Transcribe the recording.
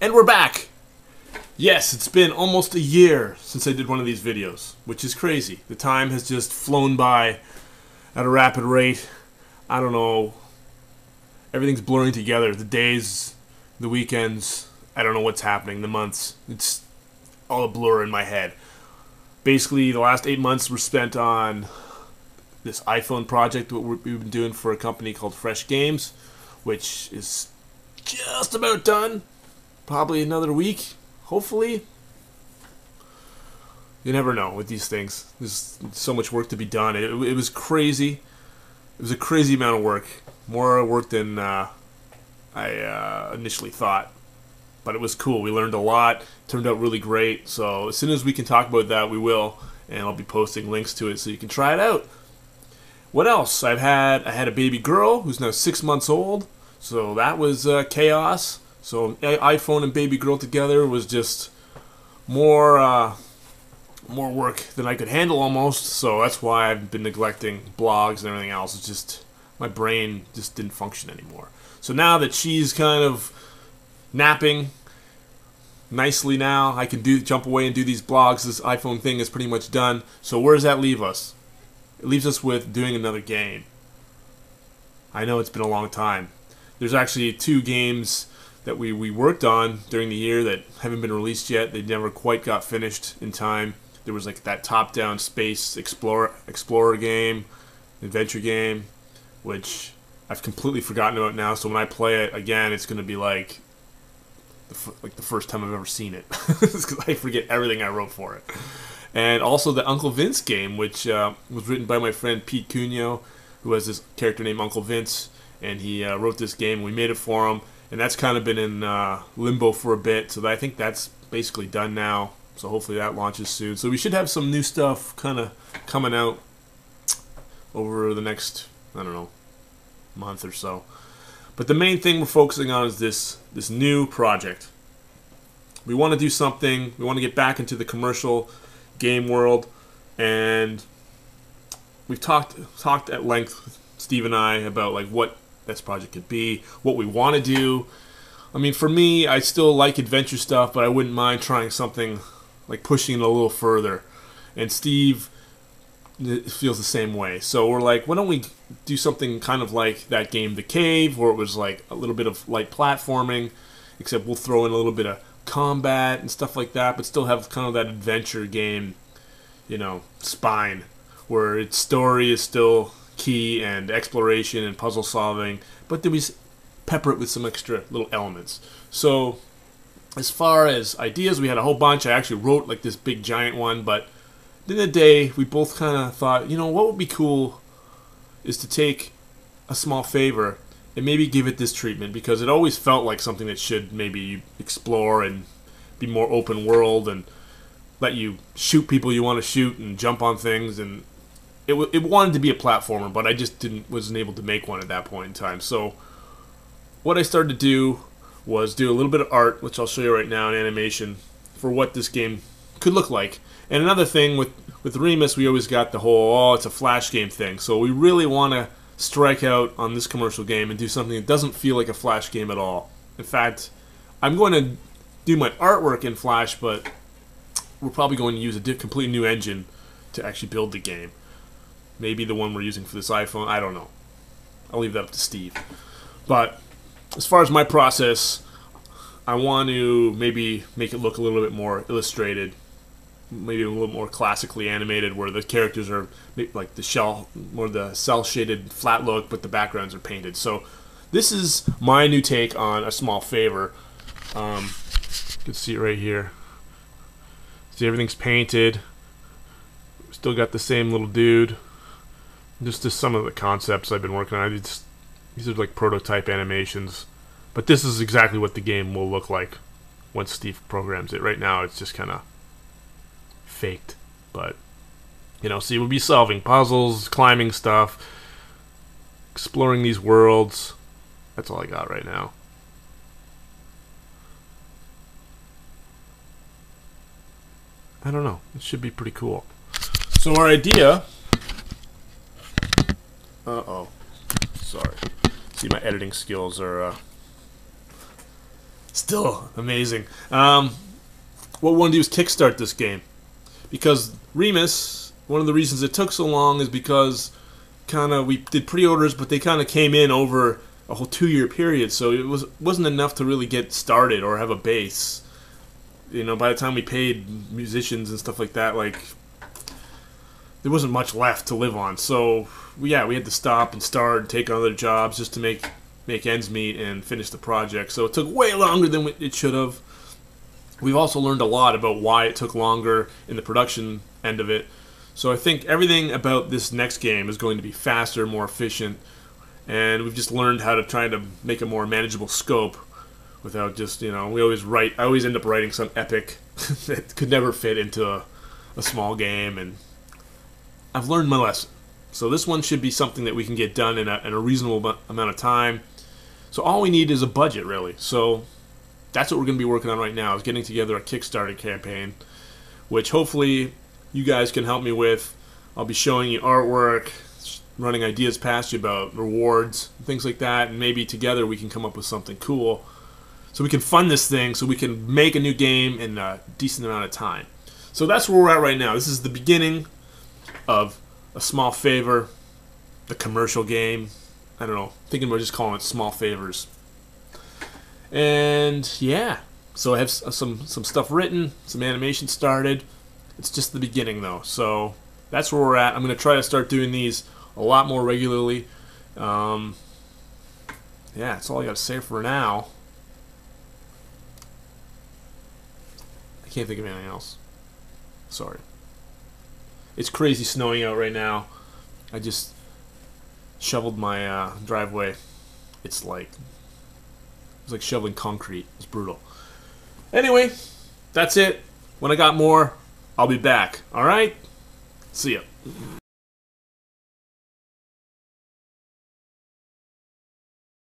And we're back! Yes, it's been almost a year since I did one of these videos, which is crazy. The time has just flown by at a rapid rate. I don't know. Everything's blurring together. The days, the weekends, I don't know what's happening, the months. It's all a blur in my head. Basically, the last 8 months were spent on this iPhone project that we've been doing for a company called Fresh Games, which is just about done. Probably another week, hopefully. You never know with these things. There's so much work to be done. It was crazy. It was a crazy amount of work. More work than I initially thought. But it was cool. We learned a lot. Turned out really great. So as soon as we can talk about that, we will. And I'll be posting links to it so you can try it out. What else? I had a baby girl who's now 6 months old. So that was chaos. So iPhone and baby girl together was just more work than I could handle almost. So that's why I've been neglecting blogs and everything else. It's just my brain just didn't function anymore. So now that she's kind of napping nicely now, I can jump away and do these blogs. This iPhone thing is pretty much done. So where does that leave us? It leaves us with doing another game. I know it's been a long time. There's actually 2 games that we worked on during the year that haven't been released yet. They never quite got finished in time. There was like that top-down space explorer game, adventure game, which I've completely forgotten about now. So when I play it again, it's going to be like the first time I've ever seen it, because I forget everything I wrote for it. And also the Uncle Vince game, which was written by my friend Pete Cuneo, who has this character named Uncle Vince, and he wrote this game. We made it for him. And that's kind of been in limbo for a bit, so I think that's basically done now. So hopefully that launches soon. So we should have some new stuff kind of coming out over the next, I don't know, month or so. But the main thing we're focusing on is this new project. We want to do something. We want to get back into the commercial game world, and we've talked at length, Steve and I, about like what this project could be, what we want to do. I mean, for me, I still like adventure stuff, but I wouldn't mind trying something like pushing it a little further. And Steve feels the same way. So we're like, why don't we do something kind of like that game, The Cave, where it was like a little bit of light platforming, except we'll throw in a little bit of combat and stuff like that, but still have kind of that adventure game, you know, spine, where its story is still key and exploration and puzzle solving, but then we pepper it with some extra little elements. So as far as ideas, we had a whole bunch. I actually wrote like this big giant one, but at the end of the day, we both kind of thought, you know, what would be cool is to take a small favor and maybe give it this treatment, because it always felt like something that should maybe explore and be more open world and let you shoot people you want to shoot and jump on things, and it wanted to be a platformer, but I just wasn't able to make one at that point in time. So what I started to do was do a little bit of art, which I'll show you right now in animation, for what this game could look like. And another thing with Remus, we always got the whole, oh, it's a Flash game thing. So we really want to strike out on this commercial game and do something that doesn't feel like a Flash game at all. In fact, I'm going to do my artwork in Flash, but we're probably going to use a completely new engine to actually build the game. Maybe the one we're using for this iPhone. I don't know. I'll leave that up to Steve. But as far as my process, I want to maybe make it look a little bit more illustrated, maybe a little more classically animated, where the characters are like the cell shaded flat look, but the backgrounds are painted. So this is my new take on A Small Favor. You can see it right here. See, everything's painted. Still got the same little dude. Just some of the concepts I've been working on. These are like prototype animations. But this is exactly what the game will look like once Steve programs it. Right now it's just kind of faked. But, you know, so we'll be solving puzzles, climbing stuff, exploring these worlds. That's all I got right now. I don't know. It should be pretty cool. So our idea... Sorry. See, my editing skills are still amazing. What we want to do is kickstart this game, because Remus, one of the reasons it took so long is because we did pre-orders, but they kind of came in over a whole 2-year period, so it wasn't enough to really get started or have a base. By the time we paid musicians and stuff like that, like, there wasn't much left to live on. So we had to stop and start and take on other jobs just to make ends meet and finish the project. So it took way longer than it should have. We've also learned a lot about why it took longer in the production end of it. So I think everything about this next game is going to be faster, more efficient, and we've just learned how to try to make a more manageable scope without just, I always end up writing some epic that could never fit into a small game, and I've learned my lesson. So this one should be something that we can get done in a reasonable amount of time. So all we need is a budget, really. So that's what we're going to be working on right now, is getting together a Kickstarter campaign, which hopefully you guys can help me with. I'll be showing you artwork, running ideas past you about rewards, things like that, and maybe together we can come up with something cool so we can fund this thing, so we can make a new game in a decent amount of time. So that's where we're at right now. This is the beginning of A Small Favor, the commercial game. I don't know, thinking about just calling it Small Favors. And yeah, so I have some stuff written, some animation started. It's just the beginning though, so that's where we're at. I'm going to try to start doing these a lot more regularly. Yeah, that's all I got to say for now. I can't think of anything else. Sorry. It's crazy snowing out right now. I just shoveled my driveway. It's like shoveling concrete. It's brutal. Anyway, that's it. When I got more, I'll be back. Alright? See ya.